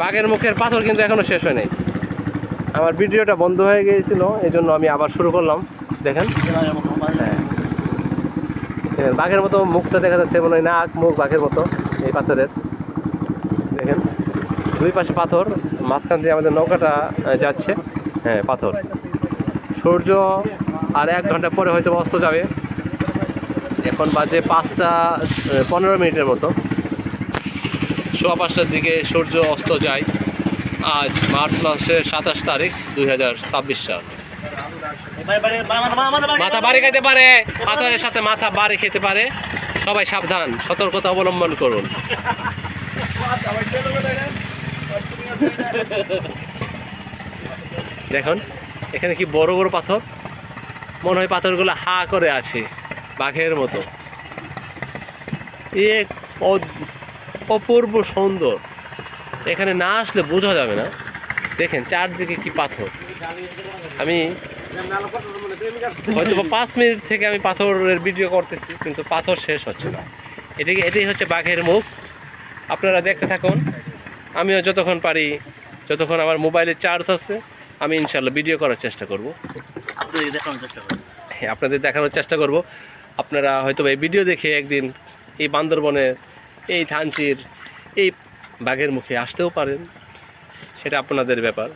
বাঘের মুখের পাথর কিন্তু এখনো শেষ হয় নাই। আমার ভিডিওটা বন্ধ হয়ে গিয়েছিল, এই জন্য আমি আবার শুরু করলাম। দেখেন বাঘের মতো মুখটা দেখা যাচ্ছে, মনে হয় নাক মুখ বাঘের মতো এই পাথরের। দেখেন দুই পাশে পাথর, মাঝখান দিয়ে আমাদের নৌকাটা যাচ্ছে। হ্যাঁ পাথর। সূর্য আর 1 ঘন্টা পরে হয়তো অস্ত যাবে। এখন বাজে 5টা 15 মিনিটের মতো। 5:15টার দিকে সূর্য অস্ত যায়। আজ মার্চ মাসের 27 তারিখ 2026 সাল। মাথা বাড়ি খেতে পারে, পাথরের সাথে মাথা বাড়ি খেতে পারে। সবাই সাবধান, সতর্কতা অবলম্বন করুন। দেখুন এখানে কি বড় বড় পাথর, মনে হয় পাথরগুলো হা করে আছে বাঘের মতো। এক অপূর্ব সুন্দর, এখানে না আসলে বোঝা যাবে না। দেখেন চারদিকে কি পাথর। আমি হয়তো 5 মিনিট থেকে আমি পাথরের ভিডিও করতেছি, কিন্তু পাথর শেষ হচ্ছে না। এটাই হচ্ছে বাঘের মুখ। আপনারা দেখতে থাকুন। আমিও যতক্ষণ পারি, যতক্ষণ আমার মোবাইলে চার্জ আছে, আমি ইনশাল্লাহ ভিডিও করার চেষ্টা করব। হ্যাঁ আপনাদের দেখানোর চেষ্টা করব। আপনারা হয়তো এই ভিডিও দেখে একদিন এই বান্দরবনের, এই থানচির, এই বাঘের মুখে আসতেও পারেন, সেটা আপনাদের ব্যাপার।